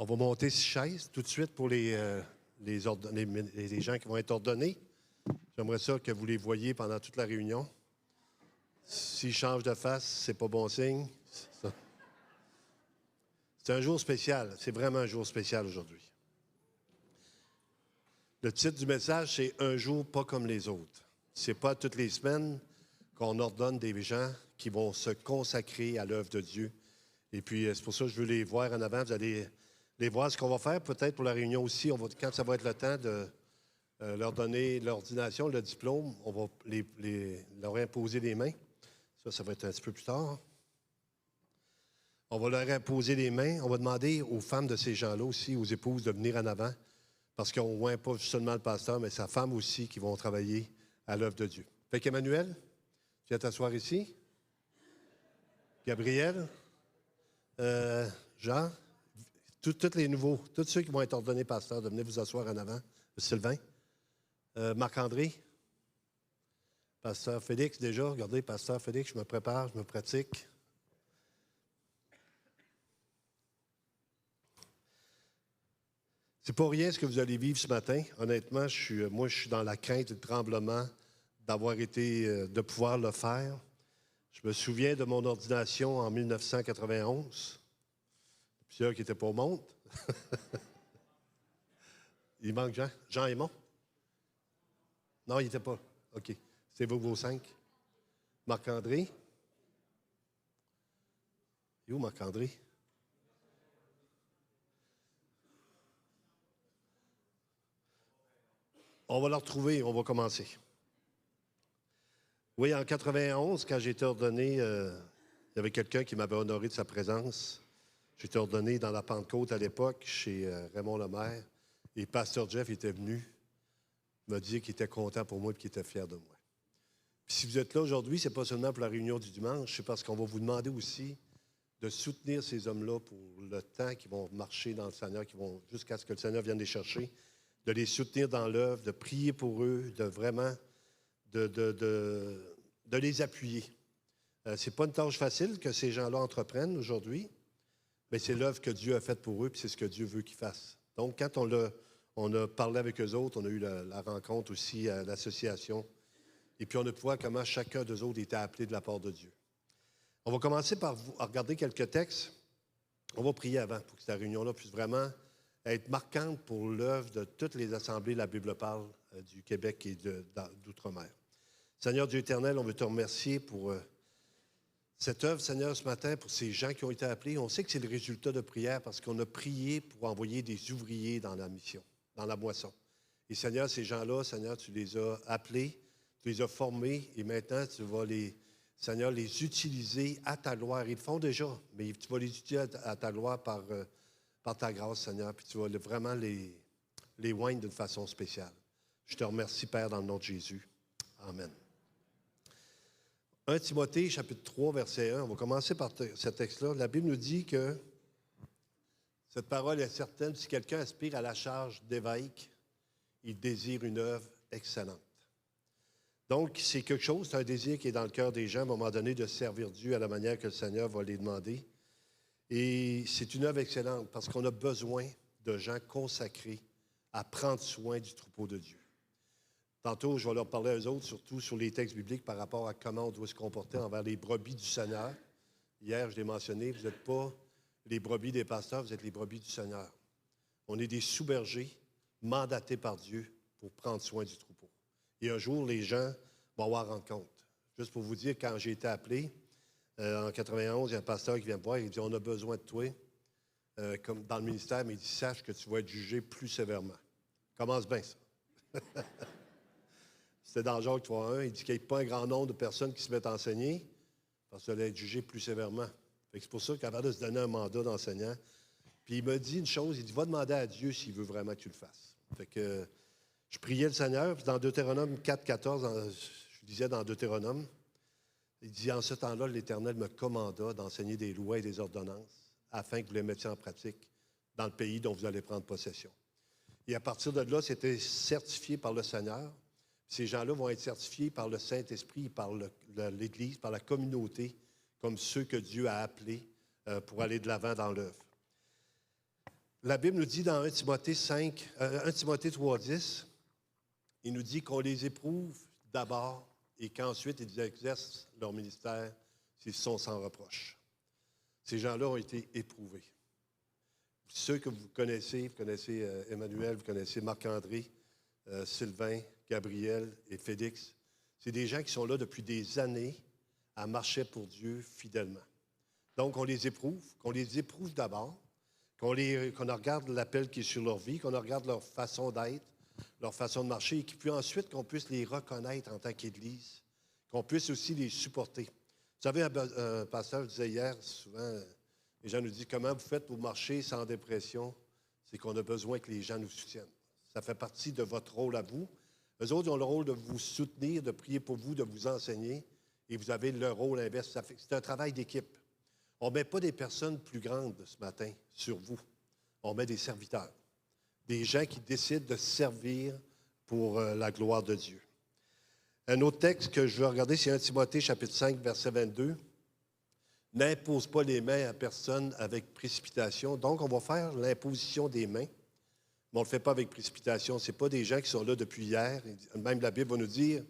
On va monter 6 chaises tout de suite pour les gens qui vont être ordonnés. J'aimerais ça que vous les voyiez pendant toute la réunion. S'ils changent de face, c'est pas bon signe. C'est un jour spécial. C'est vraiment un jour spécial aujourd'hui. Le titre du message, c'est « Un jour pas comme les autres ». C'est pas toutes les semaines qu'on ordonne des gens qui vont se consacrer à l'œuvre de Dieu. Et puis, c'est pour ça que je veux les voir en avant. Vous allez les voir. Ce qu'on va faire, peut-être pour la réunion aussi, quand ça va être le temps de leur donner l'ordination, le diplôme, on va leur imposer les mains. Ça va être un petit peu plus tard. On va leur imposer les mains. On va demander aux femmes de ces gens-là aussi, aux épouses, de venir en avant. Parce qu'on ne voit pas seulement le pasteur, mais sa femme aussi qui vont travailler à l'œuvre de Dieu. Fait qu'Emmanuel, tu viens t'asseoir ici. Gabriel, Jean, tous les nouveaux, tous ceux qui vont être ordonnés pasteurs, de venir vous asseoir en avant. Sylvain, Marc-André, pasteur Félix, déjà, regardez, pasteur Félix, je me prépare, je me pratique. C'est pas rien ce que vous allez vivre ce matin. Honnêtement, moi, je suis dans la crainte et le tremblement de pouvoir le faire. Je me souviens de mon ordination en 1991. Plusieurs qui n'étaient pas au monde. Il manque Jean. Jean Aymon? Non, il n'était pas. OK. C'est vous, vos 5. Marc-André? Il est où Marc-André? On va le retrouver, on va commencer. Oui, en 91, quand j'ai été ordonné, il y avait quelqu'un qui m'avait honoré de sa présence. J'étais ordonné dans la Pentecôte à l'époque, chez Raymond Lemaire. Et Pasteur Jeff était venu me dire qu'il était content pour moi et qu'il était fier de moi. Puis si vous êtes là aujourd'hui, ce n'est pas seulement pour la réunion du dimanche, c'est parce qu'on va vous demander aussi de soutenir ces hommes-là pour le temps qu'ils vont marcher dans le Seigneur, jusqu'à ce que le Seigneur vienne les chercher, de les soutenir dans l'œuvre, de prier pour eux, de vraiment de les appuyer. Ce n'est pas une tâche facile que ces gens-là entreprennent aujourd'hui, mais c'est l'œuvre que Dieu a faite pour eux, puis c'est ce que Dieu veut qu'ils fassent. Donc, quand on a parlé avec eux autres, on a eu la rencontre aussi à l'association, et puis on a pu voir comment chacun d'eux autres était appelé de la part de Dieu. On va commencer par regarder quelques textes. On va prier avant pour que cette réunion-là puisse vraiment être marquante pour l'œuvre de toutes les assemblées, la Bible parle, du Québec et d'Outre-mer. Seigneur Dieu éternel, on veut te remercier pour cette œuvre, Seigneur, ce matin, pour ces gens qui ont été appelés. On sait que c'est le résultat de prière parce qu'on a prié pour envoyer des ouvriers dans la mission, dans la moisson. Et Seigneur, ces gens-là, Seigneur, tu les as appelés, tu les as formés et maintenant, tu vas Seigneur, les utiliser à ta gloire. Ils le font déjà, mais tu vas les utiliser à ta gloire par ta grâce, Seigneur, puis tu vas vraiment les oindre d'une façon spéciale. Je te remercie, Père, dans le nom de Jésus. Amen. 1 Timothée, chapitre 3, verset 1. On va commencer par ce texte-là. La Bible nous dit que cette parole est certaine. Si quelqu'un aspire à la charge d'évêque, il désire une œuvre excellente. Donc, c'est quelque chose, c'est un désir qui est dans le cœur des gens, à un moment donné, de servir Dieu à la manière que le Seigneur va les demander. Et c'est une œuvre excellente parce qu'on a besoin de gens consacrés à prendre soin du troupeau de Dieu. Tantôt, je vais leur parler à eux autres, surtout sur les textes bibliques par rapport à comment on doit se comporter envers les brebis du Seigneur. Hier, je l'ai mentionné, vous n'êtes pas les brebis des pasteurs, vous êtes les brebis du Seigneur. On est des sous-bergers mandatés par Dieu pour prendre soin du troupeau. Et un jour, les gens vont avoir rendre compte. Juste pour vous dire, quand j'ai été appelé, en 91, il y a un pasteur qui vient me voir, il dit « On a besoin de toi, comme dans le ministère, mais il dit « Sache que tu vas être jugé plus sévèrement. » Commence bien ça. C'était dans Jacques 3.1, il dit qu'il n'y a pas un grand nombre de personnes qui se mettent à enseigner parce qu'elles allaient être jugées plus sévèrement. C'est pour ça qu'avant de se donner un mandat d'enseignant, puis il m'a dit une chose, il dit « Va demander à Dieu s'il veut vraiment que tu le fasses. » Fait que je priais le Seigneur, puis dans Deutéronome 4.14, je disais dans Deutéronome, il dit « En ce temps-là, l'Éternel me commanda d'enseigner des lois et des ordonnances afin que vous les mettiez en pratique dans le pays dont vous allez prendre possession. » Et à partir de là, c'était certifié par le Seigneur. Ces gens-là vont être certifiés par le Saint-Esprit, par l'Église, par la communauté, comme ceux que Dieu a appelés pour aller de l'avant dans l'œuvre. La Bible nous dit dans 1 Timothée 3,10, il nous dit qu'on les éprouve d'abord et qu'ensuite ils exercent leur ministère s'ils sont sans reproche. Ces gens-là ont été éprouvés. Ceux que vous connaissez Emmanuel, vous connaissez Marc-André, Sylvain, Gabriel et Félix. C'est des gens qui sont là depuis des années à marcher pour Dieu fidèlement. Donc, on les éprouve d'abord, qu'on regarde l'appel qui est sur leur vie, qu'on regarde leur façon d'être, leur façon de marcher, et puis ensuite qu'on puisse les reconnaître en tant qu'Église, qu'on puisse aussi les supporter. Vous savez, un pasteur disait hier, souvent, les gens nous disent comment vous faites pour marcher sans dépression. C'est qu'on a besoin que les gens nous soutiennent. Ça fait partie de votre rôle à vous. Eux autres ont le rôle de vous soutenir, de prier pour vous, de vous enseigner, et vous avez le rôle inverse. C'est un travail d'équipe. On ne met pas des personnes plus grandes ce matin sur vous. On met des serviteurs, des gens qui décident de servir pour la gloire de Dieu. Un autre texte que je veux regarder, c'est 1 Timothée, chapitre 5, verset 22. « N'impose pas les mains à personne avec précipitation. » Donc, on va faire l'imposition des mains, mais on ne le fait pas avec précipitation. Ce n'est pas des gens qui sont là depuis hier. Même la Bible va nous dire que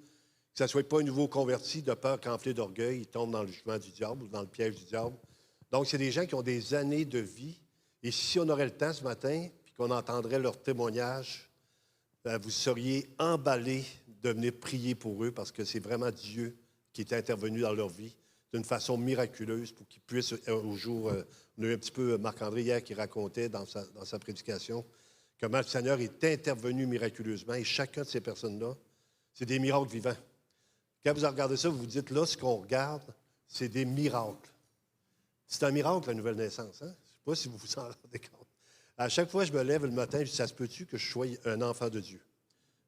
ça ne soit pas un nouveau converti de peur qu'enflé d'orgueil, il tombe dans le jugement du diable ou dans le piège du diable. Donc, c'est des gens qui ont des années de vie. Et si on aurait le temps ce matin, puis qu'on entendrait leur témoignage, vous seriez emballés de venir prier pour eux parce que c'est vraiment Dieu qui est intervenu dans leur vie d'une façon miraculeuse pour qu'ils puissent, au jour, on a eu un petit peu Marc-André hier qui racontait dans sa prédication comment le Seigneur est intervenu miraculeusement et chacun de ces personnes-là, c'est des miracles vivants. Quand vous regardez ça, vous vous dites, là, ce qu'on regarde, c'est des miracles. C'est un miracle, la nouvelle naissance. Hein? Je ne sais pas si vous vous en rendez compte. À chaque fois que je me lève le matin, je dis, ça se peut-tu que je sois un enfant de Dieu?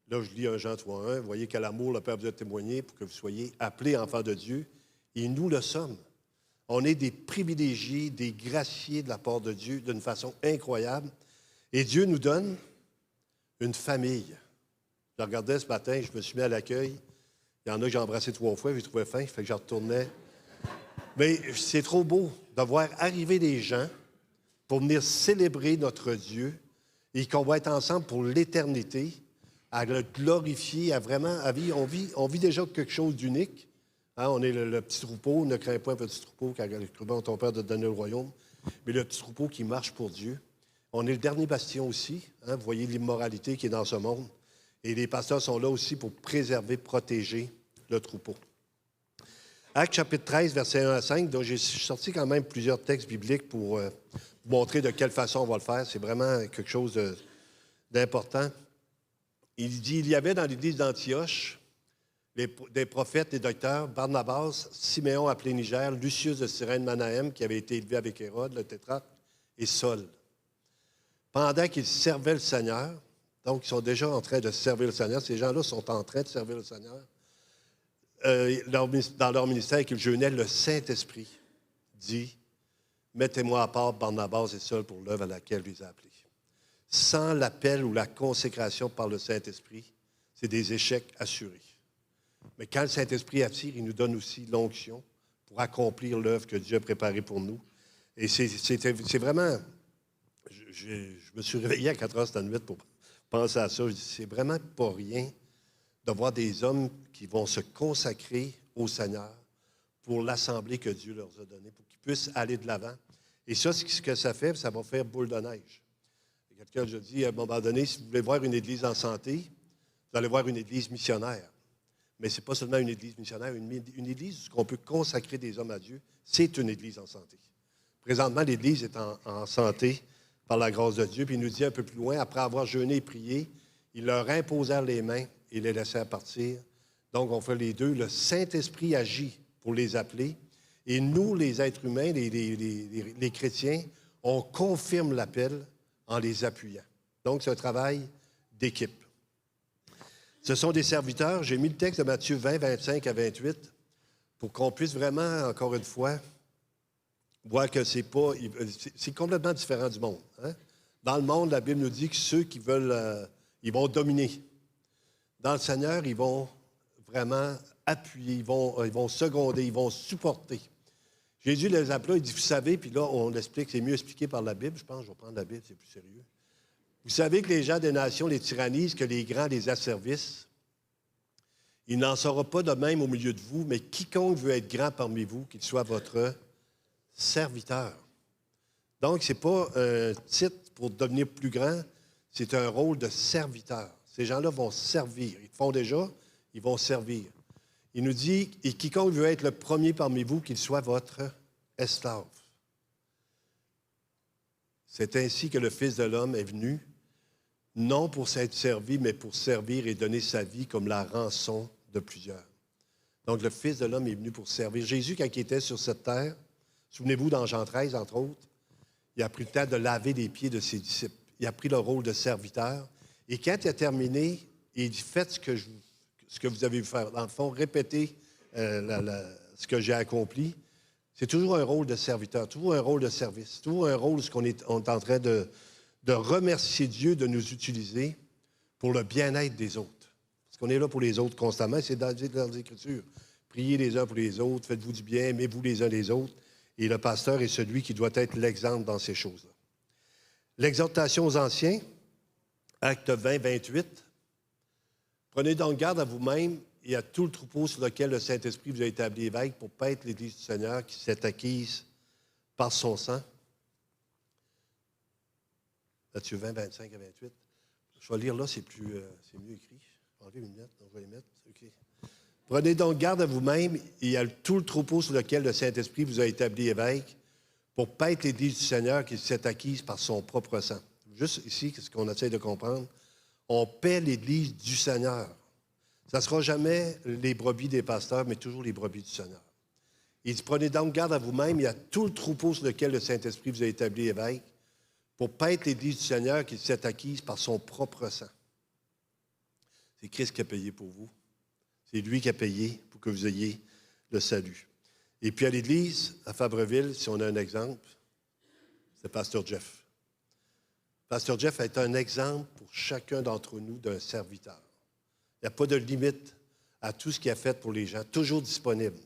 Là, je lis 1 Jean 3,1. Vous voyez quel amour le Père vous a témoigné pour que vous soyez appelés enfants de Dieu. Et nous le sommes. On est des privilégiés, des graciés de la part de Dieu d'une façon incroyable. Et Dieu nous donne une famille. Je regardais ce matin, je me suis mis à l'accueil. Il y en a que j'ai embrassé 3 fois, j'ai trouvé faim, fait que je retournais. Mais c'est trop beau de voir arriver des gens pour venir célébrer notre Dieu et qu'on va être ensemble pour l'éternité, à le glorifier, à vraiment à vivre. On vit déjà quelque chose d'unique. Hein, on est le petit troupeau, ne crains point, petit troupeau, car le troupeau ton Père de te donner le royaume. Mais le petit troupeau qui marche pour Dieu. On est le dernier bastion aussi. Hein, vous voyez l'immoralité qui est dans ce monde. Et les pasteurs sont là aussi pour préserver, protéger le troupeau. Actes chapitre 13, versets 1 à 5. Donc, j'ai sorti quand même plusieurs textes bibliques pour montrer de quelle façon on va le faire. C'est vraiment quelque chose d'important. Il dit, il y avait dans l'église d'Antioche des prophètes, des docteurs, Barnabas, Siméon appelé Niger, Lucius de Cyrène Manahem, qui avait été élevé avec Hérode, le tétrarque, et Saul. Pendant qu'ils servaient le Seigneur, donc ils sont déjà en train de servir le Seigneur, ces gens-là sont en train de servir le Seigneur, dans leur ministère qu'ils jeûnaient, le Saint-Esprit dit, mettez-moi à part Barnabas et Saul pour l'œuvre à laquelle je les ai appelés. Sans l'appel ou la consécration par le Saint-Esprit, c'est des échecs assurés. Mais quand le Saint-Esprit attire, il nous donne aussi l'onction pour accomplir l'œuvre que Dieu a préparée pour nous. Et c'est vraiment... Je me suis réveillé à 4 heures cette nuit pour penser à ça. Je dis, c'est vraiment pas rien de voir des hommes qui vont se consacrer au Seigneur pour l'assemblée que Dieu leur a donnée, pour qu'ils puissent aller de l'avant. Et ça, ce que ça fait, ça va faire boule de neige. Quelqu'un, je dis, à un moment donné, si vous voulez voir une église en santé, vous allez voir une église missionnaire. Mais ce n'est pas seulement une église missionnaire, une église où on peut consacrer des hommes à Dieu, c'est une église en santé. Présentement, l'église est en santé par la grâce de Dieu. Puis il nous dit un peu plus loin, après avoir jeûné et prié, ils leur imposèrent les mains et les laissèrent partir. Donc, on fait les deux. Le Saint-Esprit agit pour les appeler. Et nous, les êtres humains, les chrétiens, on confirme l'appel en les appuyant. Donc, c'est un travail d'équipe. Ce sont des serviteurs. J'ai mis le texte de Matthieu 20, 25 à 28 pour qu'on puisse vraiment, encore une fois, voir que c'est complètement différent du monde. Hein? Dans le monde, la Bible nous dit que ceux qui veulent, ils vont dominer. Dans le Seigneur, ils vont vraiment appuyer, ils vont seconder, ils vont supporter. Jésus les appela, il dit, vous savez, puis là, on l'explique, c'est mieux expliqué par la Bible, je pense, je vais prendre la Bible, c'est plus sérieux. Vous savez que les gens des nations les tyrannisent, que les grands les asservissent. Il n'en sera pas de même au milieu de vous, mais quiconque veut être grand parmi vous, qu'il soit votre serviteur. Donc, ce n'est pas un titre pour devenir plus grand, c'est un rôle de serviteur. Ces gens-là vont servir. Ils le font déjà, ils vont servir. Il nous dit, et quiconque veut être le premier parmi vous, qu'il soit votre esclave. C'est ainsi que le Fils de l'homme est venu, non pour s'être servi, mais pour servir et donner sa vie comme la rançon de plusieurs. Donc, le Fils de l'homme est venu pour servir. Jésus, quand il était sur cette terre, souvenez-vous, dans Jean 13, entre autres, il a pris le temps de laver les pieds de ses disciples. Il a pris le rôle de serviteur. Et quand il a terminé, il dit, faites ce que vous avez vu faire. Dans le fond, répétez ce que j'ai accompli. C'est toujours un rôle de serviteur, toujours un rôle de service, toujours un rôle où on est en train de remercier Dieu de nous utiliser pour le bien-être des autres. Parce qu'on est là pour les autres constamment, c'est dans les Écritures. Priez les uns pour les autres, faites-vous du bien, aimez-vous les uns les autres. Et le pasteur est celui qui doit être l'exemple dans ces choses-là. L'exhortation aux anciens, Acte 20, 28. Prenez donc garde à vous-même et à tout le troupeau sur lequel le Saint-Esprit vous a établi évêque pour paître l'Église du Seigneur qui s'est acquise par son sang. Matthieu 20, 25 à 28. Je vais lire là, c'est mieux écrit. Je vais enlever mes lunettes, donc je vais les mettre. OK. Prenez donc garde à vous-même et à tout le troupeau sur lequel le Saint-Esprit vous a établi évêque pour paître l'Église du Seigneur qui s'est acquise par son propre sang. Juste ici, ce qu'on essaie de comprendre, on paie l'Église du Seigneur. Ça ne sera jamais les brebis des pasteurs, mais toujours les brebis du Seigneur. Il dit, prenez donc garde à vous-même et à tout le troupeau sur lequel le Saint-Esprit vous a établi évêque pour paître l'Église du Seigneur qui s'est acquise par son propre sang. C'est Christ qui a payé pour vous. C'est lui qui a payé pour que vous ayez le salut. Et puis à l'Église, à Fabreville, si on a un exemple, c'est Pasteur Jeff. Pasteur Jeff est un exemple pour chacun d'entre nous d'un serviteur. Il n'y a pas de limite à tout ce qu'il a fait pour les gens, toujours disponible.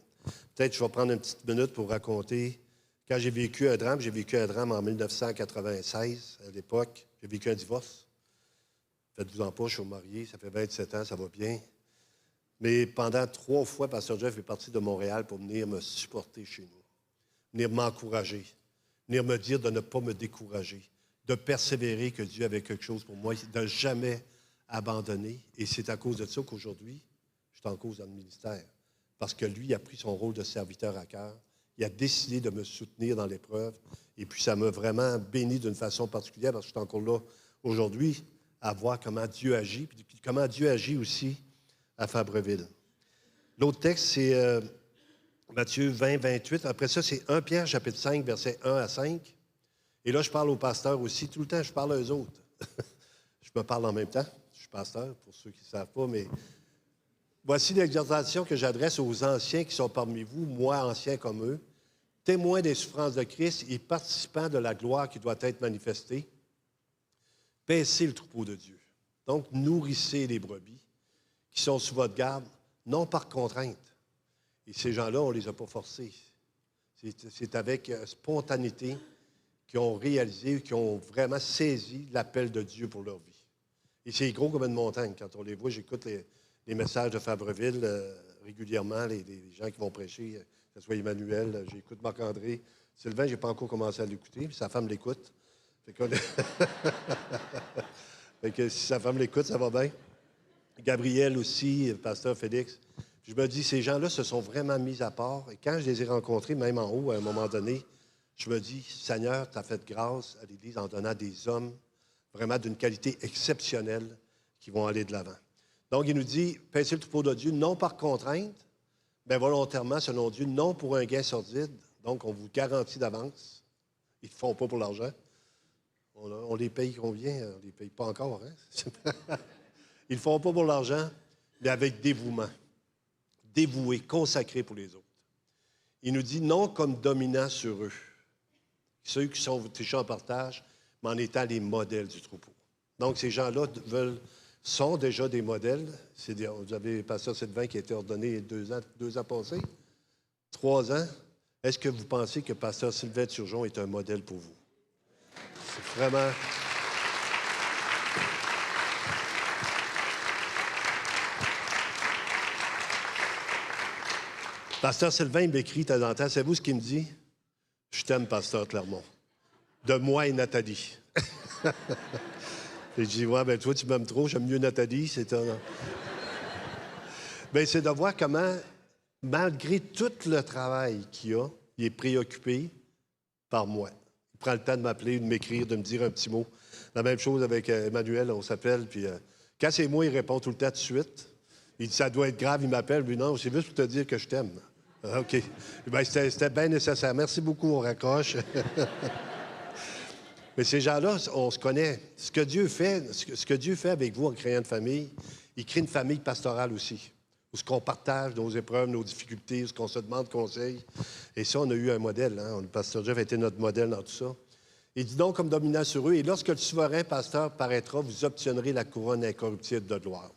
Peut-être je vais prendre une petite minute pour raconter. Quand j'ai vécu un drame en 1996, à l'époque. J'ai vécu un divorce. Faites-vous-en pas, je suis marié, ça fait 27 ans, ça va bien. Mais pendant 3 fois, Pasteur Jeff est parti de Montréal pour venir me supporter chez nous, venir m'encourager, venir me dire de ne pas me décourager, de persévérer, que Dieu avait quelque chose pour moi, de ne jamais abandonner. Et c'est à cause de ça qu'aujourd'hui, je suis en cause dans le ministère. Parce que lui, il a pris son rôle de serviteur à cœur. Il a décidé de me soutenir dans l'épreuve. Et puis, ça m'a vraiment béni d'une façon particulière parce que je suis encore là aujourd'hui à voir comment Dieu agit, puis comment Dieu agit aussi à Fabreville. L'autre texte, c'est Matthieu 20, 28. Après ça, c'est 1 Pierre, chapitre 5, versets 1 à 5. Et là, je parle aux pasteurs aussi. Tout le temps, je parle aux autres. Je me parle en même temps. Je suis pasteur, pour ceux qui ne savent pas, mais voici l'exhortation que j'adresse aux anciens qui sont parmi vous, moi, ancien comme eux, témoins des souffrances de Christ et participants de la gloire qui doit être manifestée. Paissez le troupeau de Dieu. Donc, nourrissez les brebis qui sont sous votre garde, non par contrainte. Et ces gens-là, on ne les a pas forcés. C'est avec spontanéité qu'ils ont réalisé, qu'ils ont vraiment saisi l'appel de Dieu pour leur vie. Et c'est gros comme une montagne. Quand on les voit, j'écoute les messages de Fabreville régulièrement, les gens qui vont prêcher, que ce soit Emmanuel, j'écoute Marc-André. Sylvain, je n'ai pas encore commencé à l'écouter, puis sa femme l'écoute. Fait que si sa femme l'écoute, ça va bien. Gabriel aussi, le pasteur Félix. Je me dis, ces gens-là se sont vraiment mis à part. Et quand je les ai rencontrés, même en haut, à un moment donné, je me dis, Seigneur, tu as fait grâce à l'Église en donnant des hommes vraiment d'une qualité exceptionnelle qui vont aller de l'avant. Donc, il nous dit, paissez le troupeau de Dieu, non par contrainte, mais volontairement, selon Dieu, non pour un gain sordide. Donc, on vous garantit d'avance. Ils ne le font pas pour l'argent. On les paye combien? On ne les paye pas encore. Hein? Ils ne le font pas pour l'argent, mais avec dévouement. Dévoué, consacré pour les autres. Il nous dit non comme dominant sur eux. Ceux qui sont trichés en partage, mais en étant les modèles du troupeau. Donc, ces gens-là sont déjà des modèles. Vous avez Pasteur Sylvain qui a été ordonné 2 ans passés, 3 ans. Est-ce que vous pensez que Pasteur Sylvain Turgeon est un modèle pour vous? C'est vraiment... Pasteur Sylvain, il m'écrit de temps en temps, savez-vous ce qu'il me dit? Je t'aime, Pasteur Clermont. De moi et Nathalie. Et je dis, ouais, ben toi, tu m'aimes trop, j'aime mieux Nathalie. C'est ben, c'est de voir comment, malgré tout le travail qu'il a, il est préoccupé par moi. Il prend le temps de m'appeler, de m'écrire, de me dire un petit mot. La même chose avec Emmanuel, on s'appelle, puis quand c'est moi, il répond tout le temps tout de suite. Il dit, ça doit être grave, il m'appelle, lui, non, c'est juste pour te dire que je t'aime. Ah, OK. Ben, c'était bien nécessaire. Merci beaucoup, on raccroche. Mais ces gens-là, on se connaît. Ce que Dieu fait avec vous en créant une famille, il crée une famille pastorale aussi, où ce qu'on partage nos épreuves, nos difficultés, où ce qu'on se demande conseil. Et ça, on a eu un modèle. Hein? Le pasteur Jeff a été notre modèle dans tout ça. Il dit donc comme dominant sur eux, et lorsque le souverain pasteur paraîtra, vous obtiendrez la couronne incorruptible de gloire.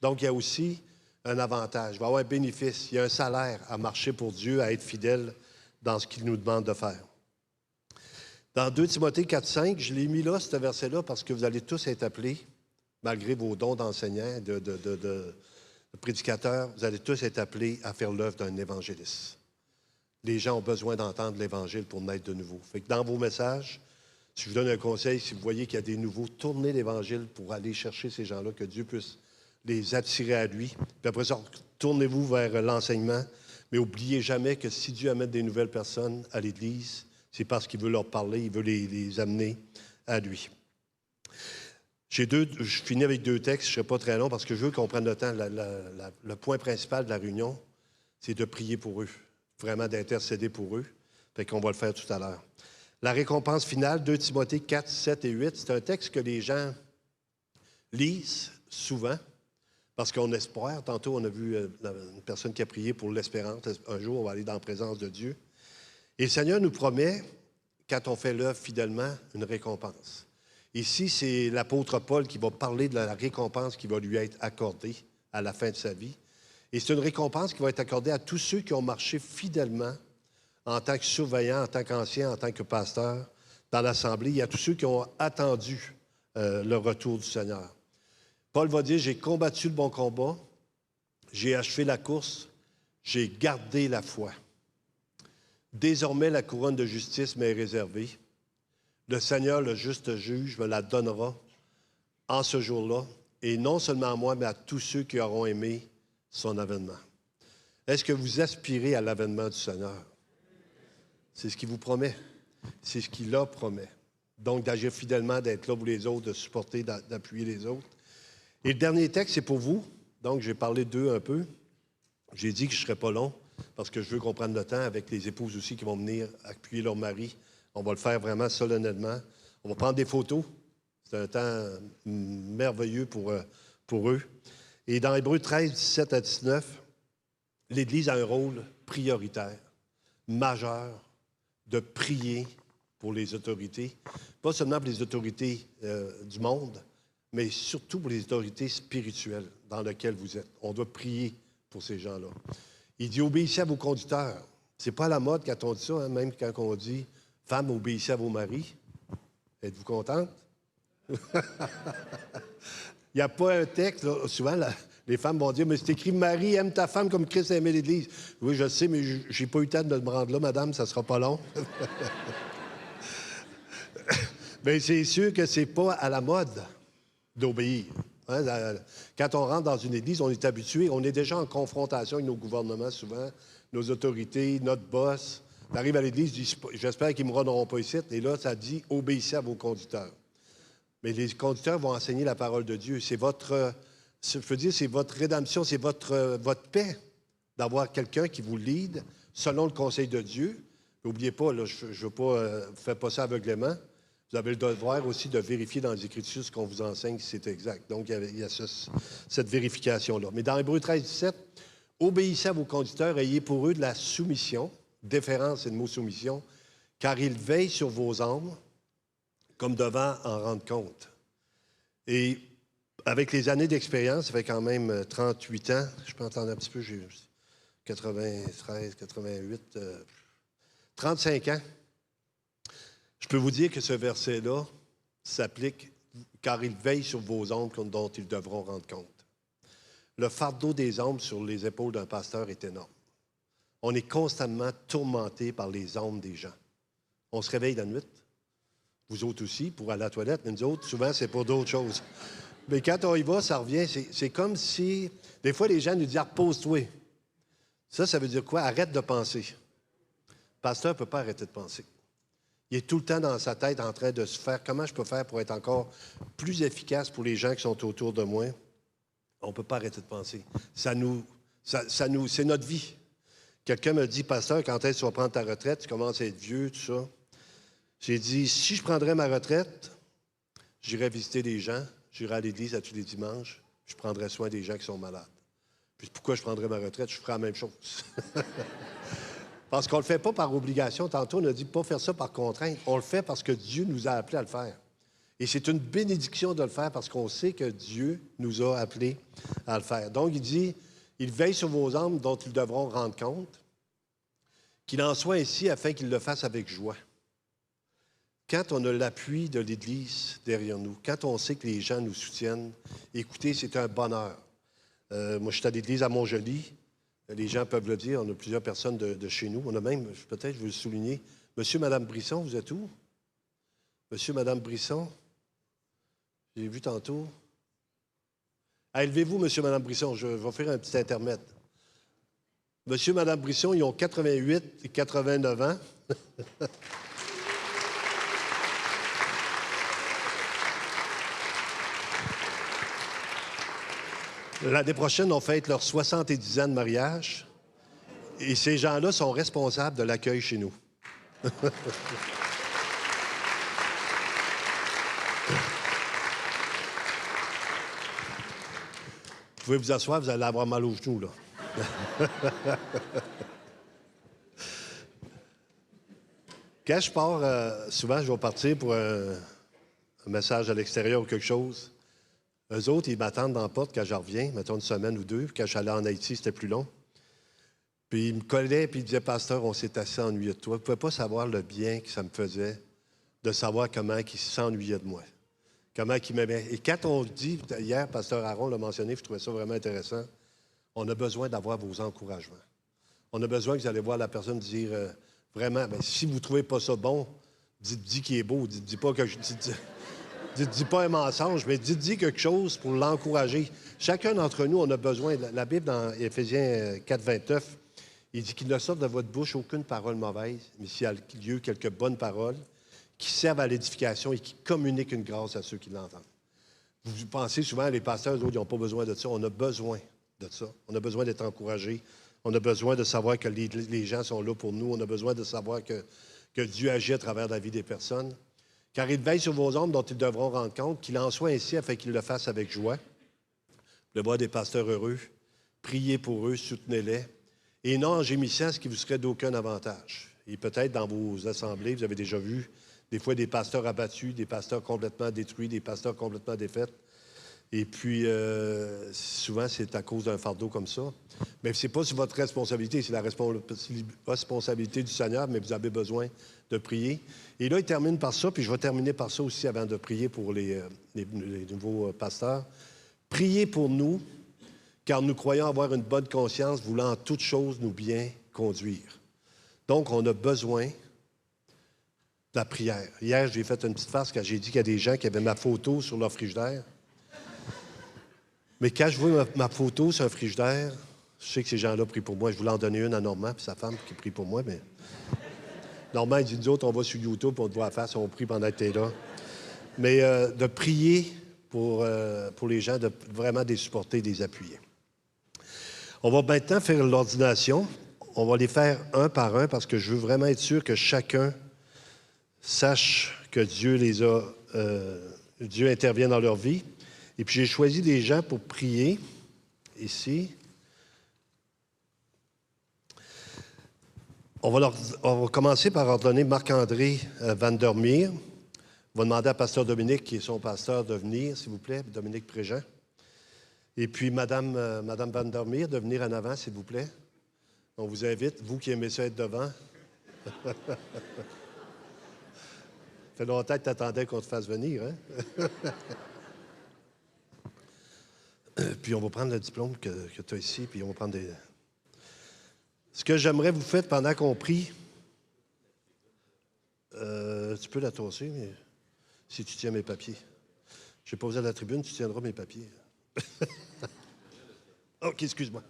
Donc, il y a aussi un avantage. Il va y avoir un bénéfice. Il y a un salaire à marcher pour Dieu, à être fidèle dans ce qu'il nous demande de faire. Dans 2 Timothée 4,5, je l'ai mis là, ce verset-là, parce que vous allez tous être appelés, malgré vos dons d'enseignants, de prédicateurs, vous allez tous être appelés à faire l'œuvre d'un évangéliste. Les gens ont besoin d'entendre l'Évangile pour naître de nouveau. Fait que dans vos messages, si je vous donne un conseil, si vous voyez qu'il y a des nouveaux, tournez l'Évangile pour aller chercher ces gens-là, que Dieu puisse les attirer à lui. Puis après ça, tournez-vous vers l'enseignement, mais n'oubliez jamais que si Dieu amène des nouvelles personnes à l'Église, c'est parce qu'il veut leur parler, il veut les amener à lui. Je finis avec 2 textes, je ne serai pas très long parce que je veux qu'on prenne le temps. Le point principal de la réunion, c'est de prier pour eux, vraiment d'intercéder pour eux. Fait qu'on va le faire tout à l'heure. La récompense finale, 2 Timothée 4, 7 et 8, c'est un texte que les gens lisent souvent parce qu'on espère. Tantôt, on a vu une personne qui a prié pour l'espérance. Un jour, on va aller dans la présence de Dieu. Et le Seigneur nous promet, quand on fait l'œuvre fidèlement, une récompense. Ici, c'est l'apôtre Paul qui va parler de la récompense qui va lui être accordée à la fin de sa vie. Et c'est une récompense qui va être accordée à tous ceux qui ont marché fidèlement en tant que surveillants, en tant qu'anciens, en tant que pasteurs dans l'Assemblée. Il y a tous ceux qui ont attendu le retour du Seigneur. Paul va dire, j'ai combattu le bon combat, j'ai achevé la course, j'ai gardé la foi. Désormais, la couronne de justice m'est réservée. Le Seigneur, le juste juge, me la donnera en ce jour-là, et non seulement à moi, mais à tous ceux qui auront aimé son avènement. Est-ce que vous aspirez à l'avènement du Seigneur? C'est ce qu'il vous promet. C'est ce qu'il leur promet. Donc, d'agir fidèlement, d'être là pour les autres, de supporter, d'appuyer les autres. Et le dernier texte, c'est pour vous. Donc, j'ai parlé d'eux un peu. J'ai dit que je ne serais pas long, parce que je veux qu'on prenne le temps avec les épouses aussi qui vont venir appuyer leur mari. On va le faire vraiment solennellement. On va prendre des photos. C'est un temps merveilleux pour eux. Et dans Hébreux 13, 17 à 19, l'Église a un rôle prioritaire, majeur, de prier pour les autorités. Pas seulement pour les autorités du monde, mais surtout pour les autorités spirituelles dans lesquelles vous êtes. On doit prier pour ces gens-là. Il dit, obéissez à vos conducteurs. C'est pas à la mode quand on dit ça, hein, même quand on dit, femmes, obéissez à vos maris. Êtes-vous contente? Il n'y a pas un texte, là. Souvent, les femmes vont dire, mais c'est écrit, Marie, aime ta femme comme Christ a aimé l'Église. Oui, je sais, mais j'ai pas eu le temps de me rendre là, madame, ça sera pas long. Bien, c'est sûr que c'est pas à la mode d'obéir. Hein? Quand on rentre dans une église, on est habitué, on est déjà en confrontation avec nos gouvernements souvent, nos autorités, notre boss. On arrive à l'église, dit, j'espère qu'ils ne me rendront pas ici. Et là, ça dit, obéissez à vos conducteurs. Mais les conducteurs vont enseigner la parole de Dieu. C'est votre, je veux dire, c'est votre rédemption, c'est votre paix d'avoir quelqu'un qui vous lead selon le conseil de Dieu. N'oubliez pas, là, je ne veux pas, faites pas ça aveuglément. Vous avez le devoir aussi de vérifier dans les Écritures ce qu'on vous enseigne, si c'est exact. Donc, il y a cette vérification-là. Mais dans Hébreux 13, 17, obéissez à vos conducteurs, ayez pour eux de la soumission. Déférence, c'est le mot soumission, car ils veillent sur vos âmes comme devant en rendre compte. Et avec les années d'expérience, ça fait quand même 38 ans, je peux entendre un petit peu, j'ai 93, 88, 35 ans, je peux vous dire que ce verset-là s'applique car il veille sur vos ombres dont ils devront rendre compte. Le fardeau des ombres sur les épaules d'un pasteur est énorme. On est constamment tourmenté par les ombres des gens. On se réveille la nuit, vous autres aussi, pour aller à la toilette, mais nous autres, souvent, c'est pour d'autres choses. Mais quand on y va, ça revient, c'est comme si... Des fois, les gens nous disent « repose-toi ». Ça veut dire quoi? Arrête de penser. Le pasteur ne peut pas arrêter de penser. Il est tout le temps dans sa tête en train de se faire « Comment je peux faire pour être encore plus efficace pour les gens qui sont autour de moi? » On ne peut pas arrêter de penser. C'est notre vie. Quelqu'un me dit « Pasteur, quand est-ce que tu vas prendre ta retraite? Tu commences à être vieux, tout ça. » J'ai dit « Si je prendrais ma retraite, j'irais visiter des gens, j'irais à l'église à tous les dimanches, je prendrais soin des gens qui sont malades. » Puis pourquoi je prendrais ma retraite? Je ferais la même chose. Parce qu'on ne le fait pas par obligation. Tantôt, on a dit pas faire ça par contrainte. On le fait parce que Dieu nous a appelés à le faire. Et c'est une bénédiction de le faire parce qu'on sait que Dieu nous a appelés à le faire. Donc, il dit, il veille sur vos âmes dont ils devront rendre compte, qu'il en soit ainsi afin qu'ils le fassent avec joie. Quand on a l'appui de l'Église derrière nous, quand on sait que les gens nous soutiennent, écoutez, c'est un bonheur. Moi, je suis à l'Église à Montjoly. Les gens peuvent le dire, on a plusieurs personnes de chez nous. On a même, peut-être, je veux le souligner, Monsieur, Madame Brisson, vous êtes où? Monsieur, Madame Brisson? J'ai vu tantôt. Ah, élevez-vous, Monsieur, Madame Brisson. Je vais faire un petit intermède. Monsieur, Madame Brisson, ils ont 88 et 89 ans. L'année prochaine, on fête leurs 70 ans de mariage. Et ces gens-là sont responsables de l'accueil chez nous. Vous pouvez vous asseoir, vous allez avoir mal aux genoux, là. Quand je pars, souvent, je vais partir pour un message à l'extérieur ou quelque chose. Eux autres, ils m'attendent dans la porte quand je reviens, mettons une semaine ou deux. Puis quand je suis allé en Haïti, c'était plus long. Puis ils me collaient, puis ils disaient, Pasteur, on s'est assez ennuyé de toi. Vous ne pouvez pas savoir le bien que ça me faisait de savoir comment ils s'ennuyaient de moi. Comment ils m'aimaient. Et quand on dit, hier, Pasteur Aaron l'a mentionné, je trouvais ça vraiment intéressant, on a besoin d'avoir vos encouragements. On a besoin que vous allez voir la personne dire, vraiment, bien, si vous ne trouvez pas ça bon, dites qu'il est beau, dites pas que je... Dis pas un mensonge, mais dis quelque chose pour l'encourager. Chacun d'entre nous, on a besoin. La Bible, dans Éphésiens 4, 29, il dit qu'il ne sorte de votre bouche aucune parole mauvaise, mais s'il y a lieu quelques bonnes paroles qui servent à l'édification et qui communiquent une grâce à ceux qui l'entendent. Vous pensez souvent, les pasteurs, eux autres, ils n'ont pas besoin de ça. On a besoin de ça. On a besoin d'être encouragés. On a besoin de savoir que les gens sont là pour nous. On a besoin de savoir que Dieu agit à travers la vie des personnes. Car il veille sur vos ombres dont ils devront rendre compte, qu'il en soit ainsi afin qu'ils le fassent avec joie. Le voir des pasteurs heureux, priez pour eux, soutenez-les, et non en gémissant ce qui vous serait d'aucun avantage. Et peut-être dans vos assemblées, vous avez déjà vu des fois des pasteurs abattus, des pasteurs complètement détruits, des pasteurs complètement défaits. Et puis, souvent, c'est à cause d'un fardeau comme ça. Mais ce n'est pas sur votre responsabilité, c'est la responsabilité du Seigneur, mais vous avez besoin de prier. Et là, il termine par ça, puis je vais terminer par ça aussi avant de prier pour les nouveaux pasteurs. Priez pour nous, car nous croyons avoir une bonne conscience, voulant en toutes choses nous bien conduire. Donc, on a besoin de la prière. Hier, j'ai fait une petite farce quand j'ai dit qu'il y a des gens qui avaient ma photo sur leur frigidaire. Mais quand je vois ma photo sur un frigidaire, je sais que ces gens-là prient pour moi. Je voulais en donner une à Normand, puis sa femme qui prie pour moi, mais... Normand, il dit, nous autres, on va sur YouTube, on te voit à face, on prie pendant que tu es là. Mais de prier pour les gens, de vraiment les supporter, les appuyer. On va maintenant faire l'ordination. On va les faire un par un parce que je veux vraiment être sûr que chacun sache que Dieu intervient dans leur vie. Et puis, j'ai choisi des gens pour prier ici. On va commencer par ordonner Marc-André Vandermeer. On va demander à Pasteur Dominique, qui est son pasteur, de venir, s'il vous plaît, Dominique Préjean. Et puis, Madame Vandermeer, de venir en avant, s'il vous plaît. On vous invite, vous qui aimez ça être devant. Ça fait longtemps que tu attendais qu'on te fasse venir, hein? Puis on va prendre le diplôme que tu as ici, puis on va prendre des... Ce que j'aimerais vous faire pendant qu'on prie, tu peux la tosser, mais si tu tiens mes papiers. Je vais poser à la tribune, tu tiendras mes papiers. OK, excuse-moi.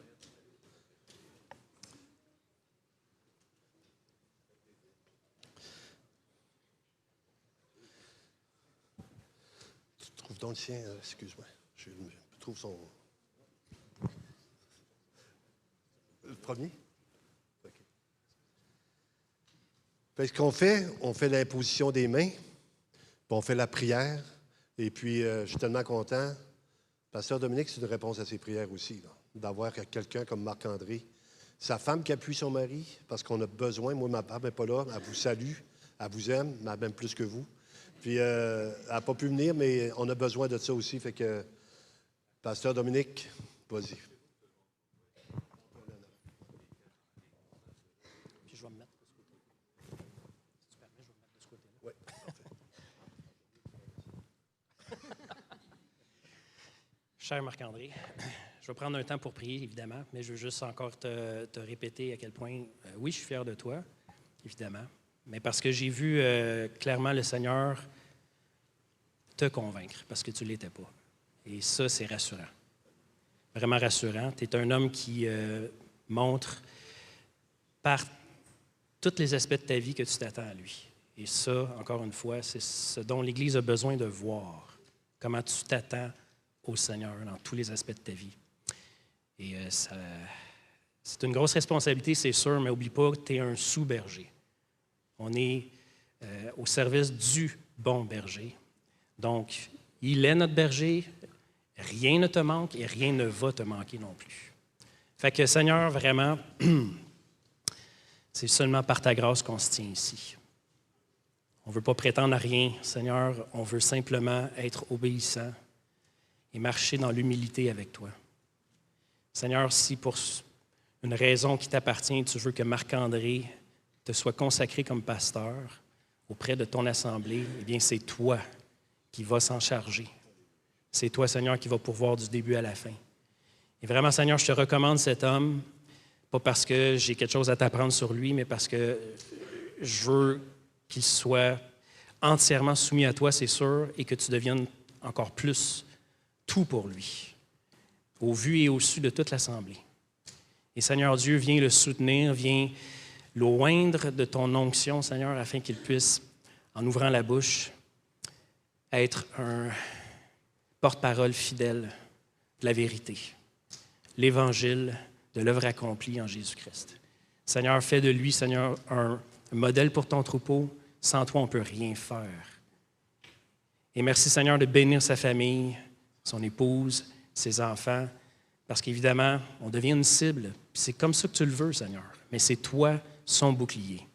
Tu trouves donc le sien, excuse-moi. Je trouve son... Le premier? OK. Fait ce qu'on fait, on fait l'imposition des mains, puis on fait la prière, et puis je suis tellement content. Pasteur Dominique, c'est une réponse à ses prières aussi, là, d'avoir quelqu'un comme Marc-André. Sa femme qui appuie son mari, parce qu'on a besoin. Moi, ma femme n'est pas là, elle vous salue, elle vous aime, mais même plus que vous. Puis, elle n'a pas pu venir, mais on a besoin de ça aussi. Fait que, Pasteur Dominique, vas-y. Puis je vais me mettre de ce côté. Si tu permets, je vais me mettre de ce côté-là. Oui. Cher Marc-André, je vais prendre un temps pour prier, évidemment, mais je veux juste encore te répéter à quel point, oui, je suis fier de toi, évidemment, mais parce que j'ai vu clairement le Seigneur te convaincre, parce que tu ne l'étais pas. Et ça, c'est rassurant. Vraiment rassurant. Tu es un homme qui montre par tous les aspects de ta vie que tu t'attends à lui. Et ça, encore une fois, c'est ce dont l'Église a besoin de voir. Comment tu t'attends au Seigneur dans tous les aspects de ta vie. Et c'est une grosse responsabilité, c'est sûr, mais n'oublie pas que tu es un sous-berger. On est au service du bon berger. Donc, il est notre berger, rien ne te manque et rien ne va te manquer non plus. Fait que, Seigneur, vraiment, c'est seulement par ta grâce qu'on se tient ici. On ne veut pas prétendre à rien, Seigneur, on veut simplement être obéissant et marcher dans l'humilité avec toi. Seigneur, si pour une raison qui t'appartient, tu veux que Marc-André te soit consacré comme pasteur auprès de ton assemblée, eh bien, c'est toi qui vas s'en charger. C'est toi, Seigneur, qui vas pourvoir du début à la fin. Et vraiment, Seigneur, je te recommande cet homme, pas parce que j'ai quelque chose à t'apprendre sur lui, mais parce que je veux qu'il soit entièrement soumis à toi, c'est sûr, et que tu deviennes encore plus tout pour lui, au vu et au su de toute l'Assemblée. Et Seigneur Dieu, viens le soutenir, viens l'oindre de ton onction, Seigneur, afin qu'il puisse, en ouvrant la bouche, être un porte-parole fidèle de la vérité, l'Évangile de l'œuvre accomplie en Jésus-Christ. Seigneur, fais de lui, Seigneur, un modèle pour ton troupeau. Sans toi, on ne peut rien faire. Et merci, Seigneur, de bénir sa famille, son épouse, ses enfants, parce qu'évidemment, on devient une cible. Puis c'est comme ça que tu le veux, Seigneur. Mais c'est toi, son bouclier.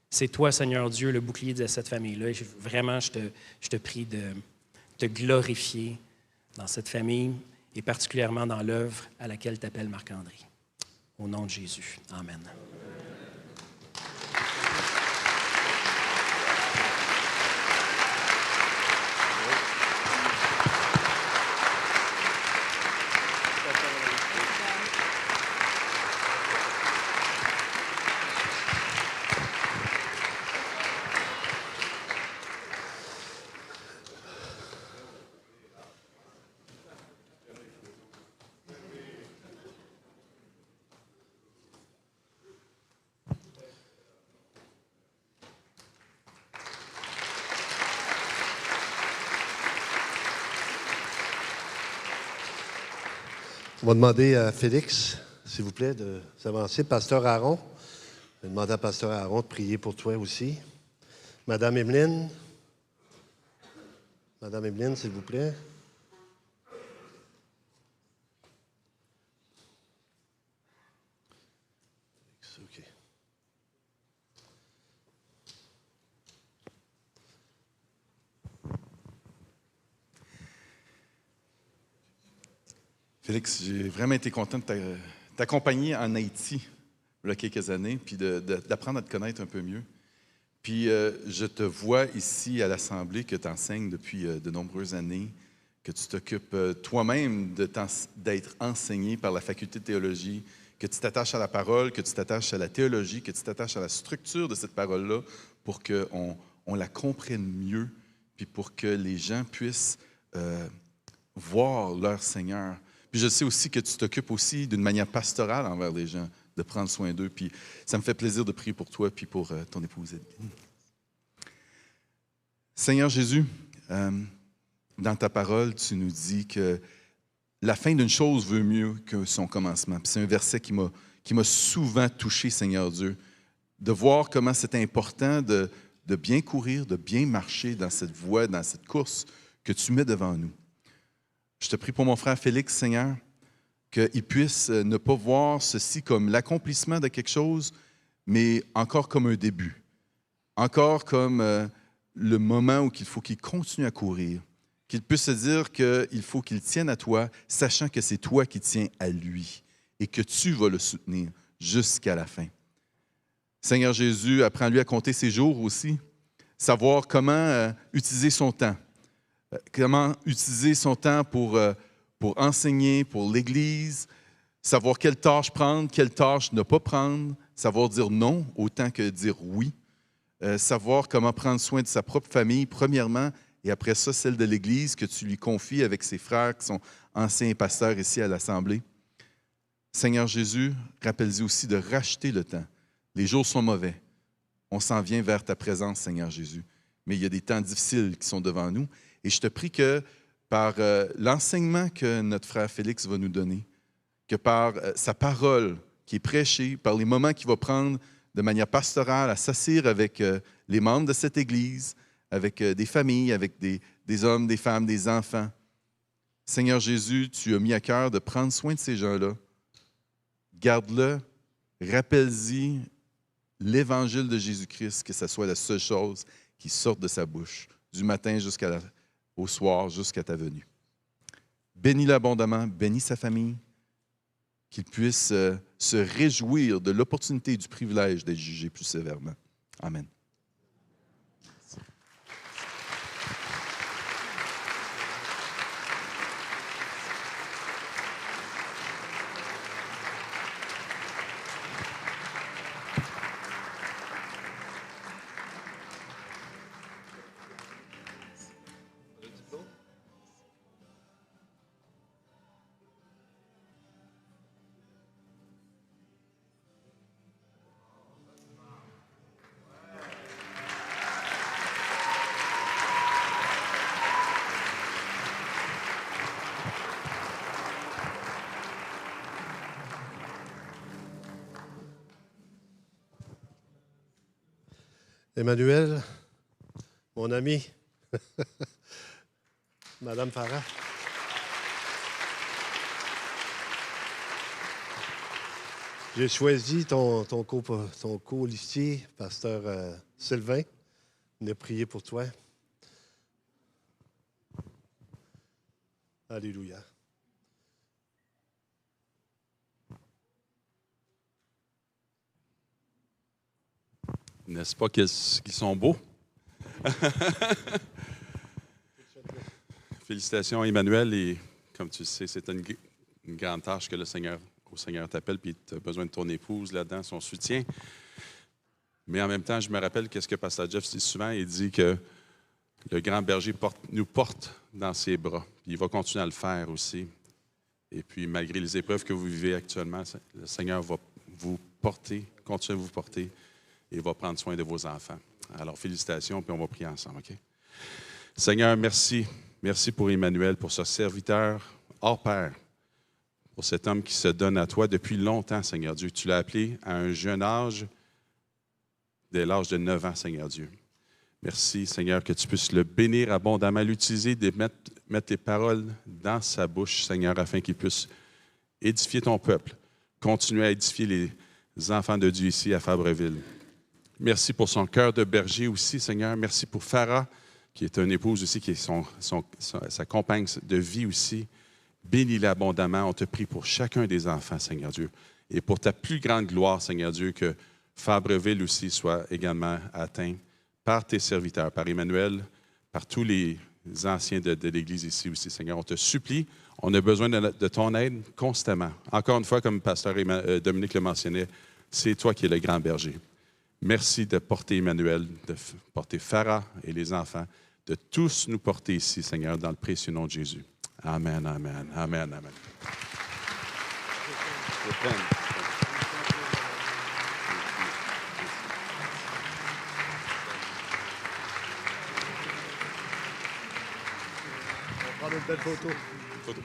C'est toi, Seigneur Dieu, le bouclier de cette famille-là. Et vraiment, je te prie de te glorifier dans cette famille et particulièrement dans l'œuvre à laquelle t'appelles Marc-André. Au nom de Jésus. Amen. On va demander à Félix, s'il vous plaît, de s'avancer. Pasteur Aaron, je vais demander à Pasteur Aaron de prier pour toi aussi. Madame Emeline, s'il vous plaît. OK. Félix, j'ai vraiment été content de t'accompagner en Haïti il y a quelques années, puis d'apprendre à te connaître un peu mieux. Puis je te vois ici à l'Assemblée que tu enseignes depuis de nombreuses années, que tu t'occupes toi-même d'être enseigné par la faculté de théologie, que tu t'attaches à la parole, que tu t'attaches à la théologie, que tu t'attaches à la structure de cette parole-là pour qu'on la comprenne mieux, puis pour que les gens puissent voir leur Seigneur. Puis je sais aussi que tu t'occupes aussi d'une manière pastorale envers les gens, de prendre soin d'eux. Puis ça me fait plaisir de prier pour toi puis pour ton épouse. Seigneur Jésus, dans ta parole, tu nous dis que la fin d'une chose veut mieux que son commencement. Puis c'est un verset qui m'a souvent touché, Seigneur Dieu, de voir comment c'est important de bien courir, de bien marcher dans cette voie, dans cette course que tu mets devant nous. Je te prie pour mon frère Félix, Seigneur, qu'il puisse ne pas voir ceci comme l'accomplissement de quelque chose, mais encore comme un début, encore comme le moment où il faut qu'il continue à courir, qu'il puisse se dire qu'il faut qu'il tienne à toi, sachant que c'est toi qui tiens à lui et que tu vas le soutenir jusqu'à la fin. Seigneur Jésus, apprends-lui à compter ses jours aussi, savoir comment utiliser son temps, comment utiliser son temps pour enseigner, pour l'Église, savoir quelle tâche prendre, quelle tâche ne pas prendre, savoir dire non autant que dire oui, savoir comment prendre soin de sa propre famille, premièrement, et après ça, celle de l'Église que tu lui confies avec ses frères qui sont anciens pasteurs ici à l'Assemblée. Seigneur Jésus, rappelle-y aussi de racheter le temps. Les jours sont mauvais. On s'en vient vers ta présence, Seigneur Jésus. Mais il y a des temps difficiles qui sont devant nous. Et je te prie que par l'enseignement que notre frère Félix va nous donner, que par sa parole qui est prêchée, par les moments qu'il va prendre de manière pastorale à s'assire avec les membres de cette Église, avec des familles, avec des hommes, des femmes, des enfants. Seigneur Jésus, tu as mis à cœur de prendre soin de ces gens-là. Garde-le, rappelle-y l'Évangile de Jésus-Christ, que ce soit la seule chose qui sorte de sa bouche, du matin au soir, jusqu'à ta venue. Bénis-le abondamment, bénis sa famille, qu'il puisse se réjouir de l'opportunité et du privilège d'être jugé plus sévèrement. Amen. Emmanuel, mon ami, Madame Farah. J'ai choisi ton co-listier, pasteur Sylvain. Il a prié pour toi. Alléluia. N'est-ce pas qu'ils sont beaux? Félicitations, Emmanuel. Et comme tu le sais, c'est une grande tâche que le Seigneur t'appelle, puis tu as besoin de ton épouse là-dedans, son soutien. Mais en même temps, je me rappelle qu'est-ce que Pasteur Jeff dit souvent. Il dit que le grand berger nous porte dans ses bras. Puis il va continuer à le faire aussi. Et puis, malgré les épreuves que vous vivez actuellement, le Seigneur va vous porter, continuer à vous porter, et va prendre soin de vos enfants. Alors, félicitations, puis on va prier ensemble, OK? Seigneur, merci. Merci pour Emmanuel, pour ce serviteur hors pair, pour cet homme qui se donne à toi depuis longtemps, Seigneur Dieu. Tu l'as appelé à un jeune âge, dès l'âge de 9 ans, Seigneur Dieu. Merci, Seigneur, que tu puisses le bénir abondamment, l'utiliser, de mettre tes paroles dans sa bouche, Seigneur, afin qu'il puisse édifier ton peuple, continuer à édifier les enfants de Dieu ici à Fabreville. Merci pour son cœur de berger aussi, Seigneur. Merci pour Farah, qui est une épouse aussi, qui est sa compagne de vie aussi. Bénis-la abondamment. On te prie pour chacun des enfants, Seigneur Dieu. Et pour ta plus grande gloire, Seigneur Dieu, que Fabreville aussi soit également atteint par tes serviteurs, par Emmanuel, par tous les anciens de l'Église ici aussi, Seigneur. On te supplie, on a besoin de ton aide constamment. Encore une fois, comme Pasteur Dominique le mentionnait, c'est toi qui es le grand berger. Merci de porter Emmanuel, de porter Farah et les enfants, de tous nous porter ici, Seigneur, dans le précieux nom de Jésus. Amen, amen, amen, amen. On va prendre une belle photo. Photo.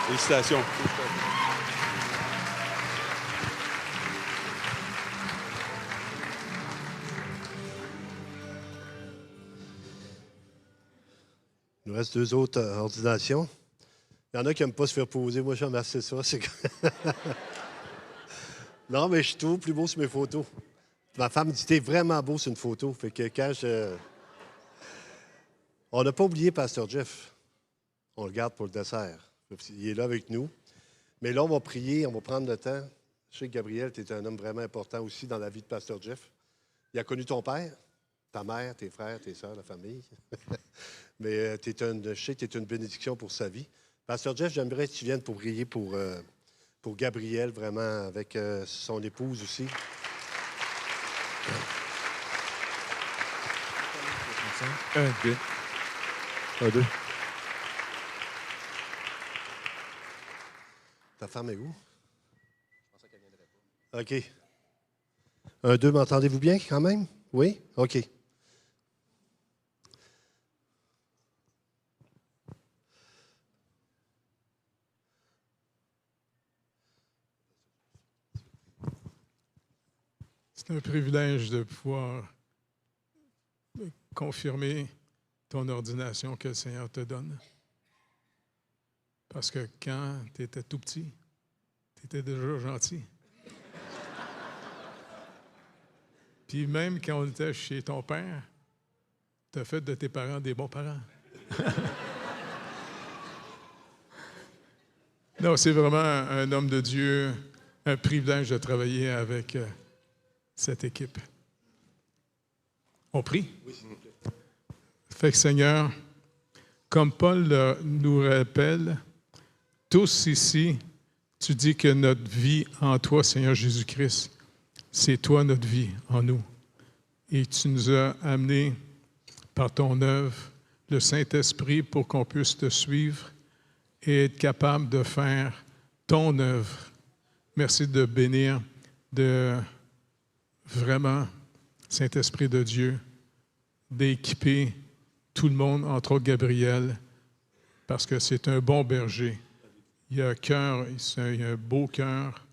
Félicitations. Il nous reste 2 autres ordinations. Il y en a qui n'aiment pas se faire poser. Moi, je remercie ça. Non, mais je suis toujours plus beau sur mes photos. Ma femme dit, t'es vraiment beau sur une photo. Fait que quand On n'a pas oublié Pasteur Jeff. On le garde pour le dessert. Il est là avec nous. Mais là, on va prier, on va prendre le temps. Je sais que Gabriel, tu es un homme vraiment important aussi dans la vie de Pasteur Jeff. Il a connu ton père, ta mère, tes frères, tes sœurs, la famille. Mais je sais que tu es une bénédiction pour sa vie. Pasteur Jeff, j'aimerais que tu viennes pour prier pour Gabriel, vraiment, avec son épouse aussi. Un, deux. Un, deux. Ta femme est où? Je pensais qu'elle viendrait pas. OK. Un, deux, m'entendez-vous bien quand même? Oui? OK. C'est un privilège de pouvoir confirmer ton ordination que le Seigneur te donne. Parce que quand tu étais tout petit, tu étais déjà gentil. Puis même quand on était chez ton père, tu as fait de tes parents des bons parents. Non, c'est vraiment un homme de Dieu, un privilège de travailler avec cette équipe. On prie? Oui, s'il vous plaît. Fait que Seigneur, comme Paul nous rappelle, tous ici, tu dis que notre vie en toi, Seigneur Jésus-Christ, c'est toi notre vie en nous. Et tu nous as amenés par ton œuvre, le Saint-Esprit, pour qu'on puisse te suivre et être capable de faire ton œuvre. Merci de bénir, de vraiment, Saint-Esprit de Dieu, d'équiper tout le monde, entre autres Gabriel, parce que c'est un bon berger. Il a un cœur, il a un beau cœur,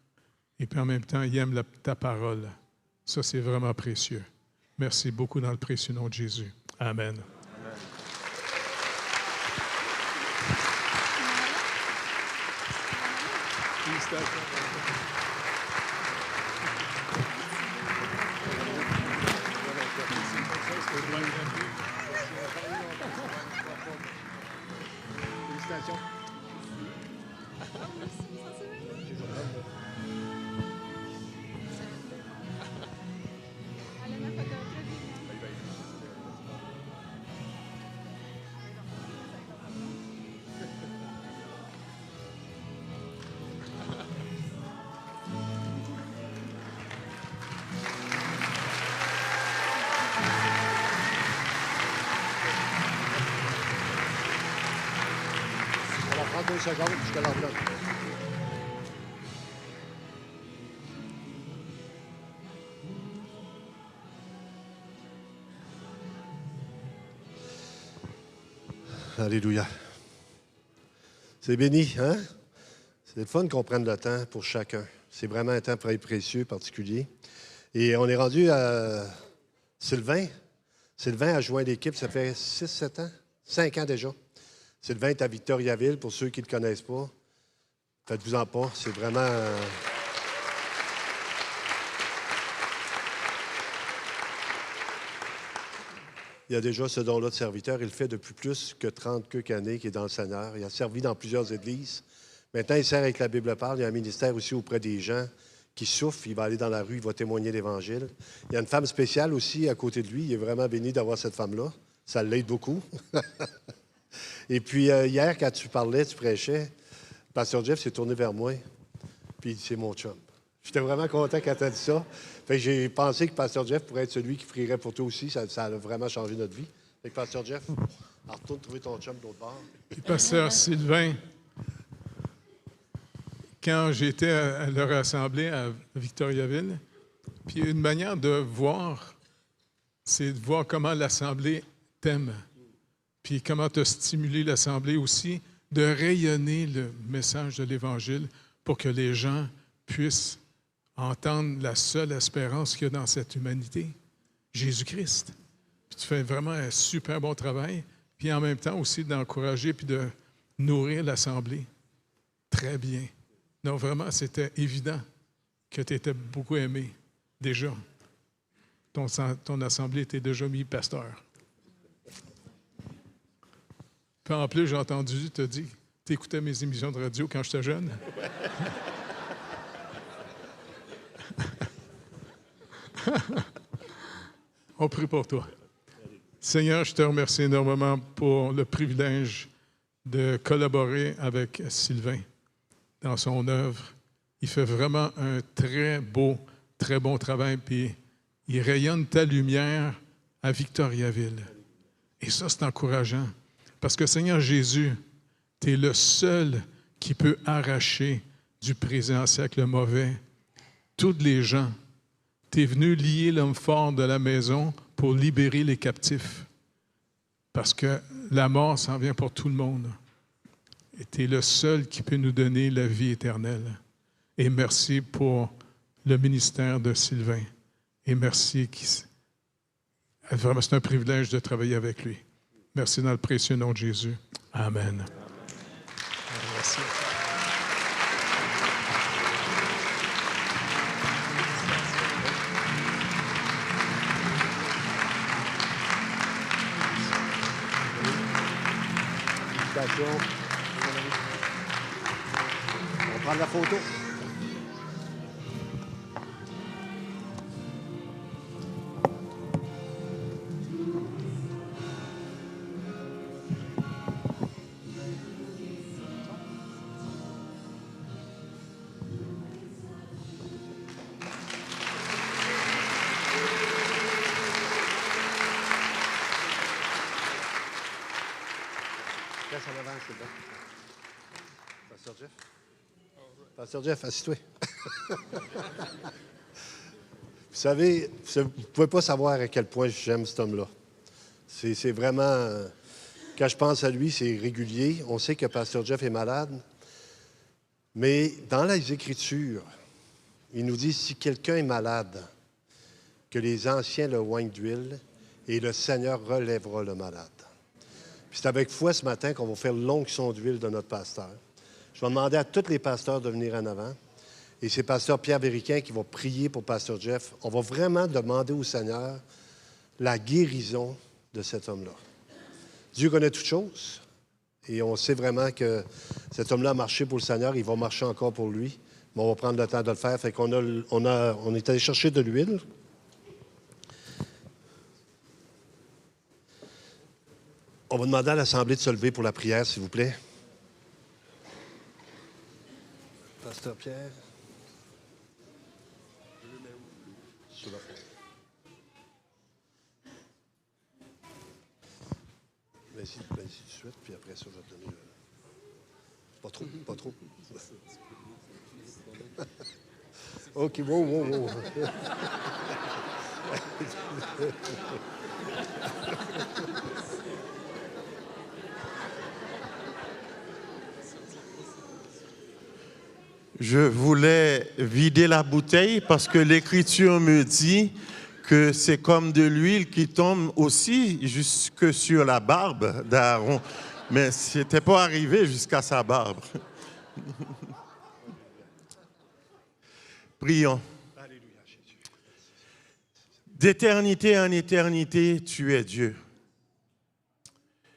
et puis en même temps, il aime ta parole. Ça, c'est vraiment précieux. Merci beaucoup dans le précieux nom de Jésus. Amen. Félicitations. On va prendre 2 secondes puis je te l'enveloppe. Alléluia. C'est béni, hein? C'est le fun qu'on prenne le temps pour chacun. C'est vraiment un temps très précieux, particulier. Et on est rendu à Sylvain. Sylvain a joint l'équipe, ça fait 6-7 ans? 5 ans déjà. Sylvain est à Victoriaville, pour ceux qui ne le connaissent pas. Faites-vous-en pas, c'est vraiment... Il a déjà ce don-là de serviteur. Il le fait depuis plus que 30 quelques années qu'il est dans le Seigneur. Il a servi dans plusieurs églises. Maintenant, il sert avec la Bible parle. Il y a un ministère aussi auprès des gens qui souffrent. Il va aller dans la rue, il va témoigner l'Évangile. Il y a une femme spéciale aussi à côté de lui. Il est vraiment béni d'avoir cette femme-là. Ça l'aide beaucoup. Et puis, hier, quand tu parlais, tu prêchais, Pasteur Jeff s'est tourné vers moi, puis il dit, c'est mon chum. J'étais vraiment content quand tu as dit ça. Fait que j'ai pensé que Pasteur Jeff pourrait être celui qui prierait pour toi aussi. Ça a vraiment changé notre vie. Fait que Pasteur Jeff, retourne trouver ton chum de l'autre bord. Puis, Pasteur Sylvain, quand j'étais à leur assemblée à Victoriaville, puis une manière de voir, c'est de voir comment l'assemblée t'aime, puis comment tu as stimulé l'assemblée aussi, de rayonner le message de l'Évangile pour que les gens puissent entendre la seule espérance qu'il y a dans cette humanité, Jésus-Christ. Puis tu fais vraiment un super bon travail, puis en même temps aussi d'encourager puis de nourrir l'assemblée. Très bien. Non, vraiment, c'était évident que tu étais beaucoup aimé, déjà. Ton assemblée était déjà mis pasteur. Puis en plus, j'ai entendu, tu as dit, tu écoutais mes émissions de radio quand j'étais jeune. On prie pour toi. Seigneur, je te remercie énormément pour le privilège de collaborer avec Sylvain dans son œuvre. Il fait vraiment un très beau, très bon travail, puis il rayonne ta lumière à Victoriaville. Et ça, c'est encourageant. Parce que, Seigneur Jésus, tu es le seul qui peut arracher du présent siècle le mauvais. Tous les gens, tu es venu lier l'homme fort de la maison pour libérer les captifs. Parce que la mort s'en vient pour tout le monde. Et tu es le seul qui peut nous donner la vie éternelle. Et merci pour le ministère de Sylvain. Et merci. Vraiment, c'est un privilège de travailler avec lui. Merci dans le précieux nom de Jésus. Amen. Merci. On prend la photo. Reste en avant, Sylvain. Pasteur Jeff? Pasteur Jeff, assis-toi. Vous savez, vous ne pouvez pas savoir à quel point j'aime cet homme-là. C'est vraiment... Quand je pense à lui, c'est régulier. On sait que Pasteur Jeff est malade. Mais dans les Écritures, il nous dit, si quelqu'un est malade, que les anciens le oignent d'huile et le Seigneur relèvera le malade. Puis c'est avec foi ce matin qu'on va faire l'onction d'huile de notre pasteur. Je vais demander à tous les pasteurs de venir en avant. Et c'est pasteur Pierre Véricain qui va prier pour pasteur Jeff. On va vraiment demander au Seigneur la guérison de cet homme-là. Dieu connaît toutes choses. Et on sait vraiment que cet homme-là a marché pour le Seigneur. Il va marcher encore pour lui. Mais on va prendre le temps de le faire. Fait qu'on on est allé chercher de l'huile. On va demander à l'Assemblée de se lever pour la prière, s'il vous plaît. Pasteur Pierre. Sur la fond. Mais ici tout de suite, puis après ça, je vais te donner... Pas trop, pas trop. OK, wow. Je voulais vider la bouteille parce que l'Écriture me dit que c'est comme de l'huile qui tombe aussi jusque sur la barbe d'Aaron. Mais ce n'était pas arrivé jusqu'à sa barbe. Prions. D'éternité en éternité, tu es Dieu.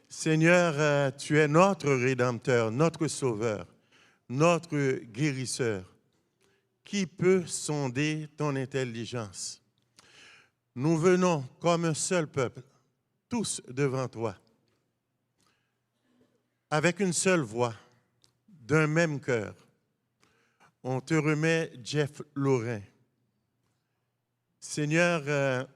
Seigneur, tu es notre Rédempteur, notre Sauveur, notre Guérisseur. Qui peut sonder ton intelligence? Nous venons comme un seul peuple, tous devant toi, avec une seule voix, d'un même cœur. On te remet Jeff Lorrain. Seigneur,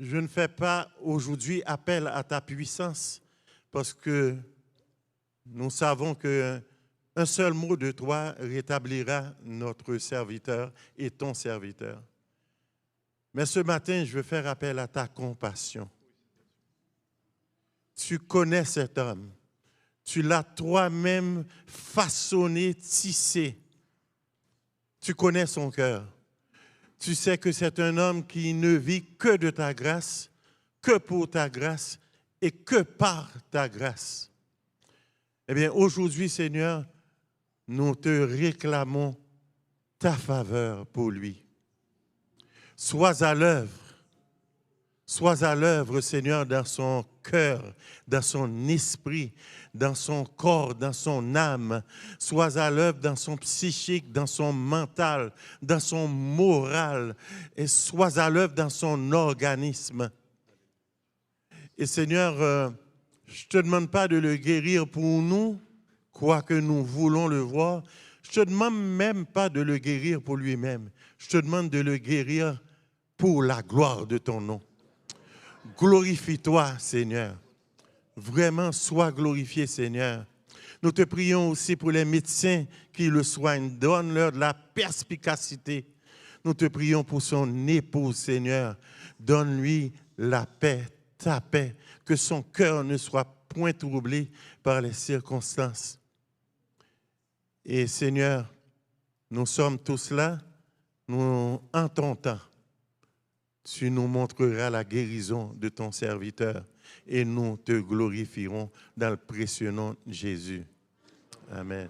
je ne fais pas aujourd'hui appel à ta puissance parce que nous savons qu'un seul mot de toi rétablira notre serviteur et ton serviteur. Mais ce matin, je veux faire appel à ta compassion. Tu connais cet homme. Tu l'as toi-même façonné, tissé. Tu connais son cœur. Tu sais que c'est un homme qui ne vit que de ta grâce, que pour ta grâce et que par ta grâce. Eh bien, aujourd'hui, Seigneur, nous te réclamons ta faveur pour lui. Sois à l'œuvre, Seigneur, dans son cœur, dans son esprit, dans son corps, dans son âme. Sois à l'œuvre dans son psychique, dans son mental, dans son moral. Et sois à l'œuvre dans son organisme. Et Seigneur, je ne te demande pas de le guérir pour nous, quoique nous voulons le voir. Je ne te demande même pas de le guérir pour lui-même. Je te demande de le guérir pour la gloire de ton nom. Glorifie-toi, Seigneur. Vraiment, sois glorifié, Seigneur. Nous te prions aussi pour les médecins qui le soignent. Donne-leur de la perspicacité. Nous te prions pour son épouse, Seigneur. Donne-lui la paix, ta paix, que son cœur ne soit point troublé par les circonstances. Et Seigneur, nous sommes tous là, nous, en ton temps, tu nous montreras la guérison de ton serviteur et nous te glorifierons dans le précieux nom de Jésus. Amen.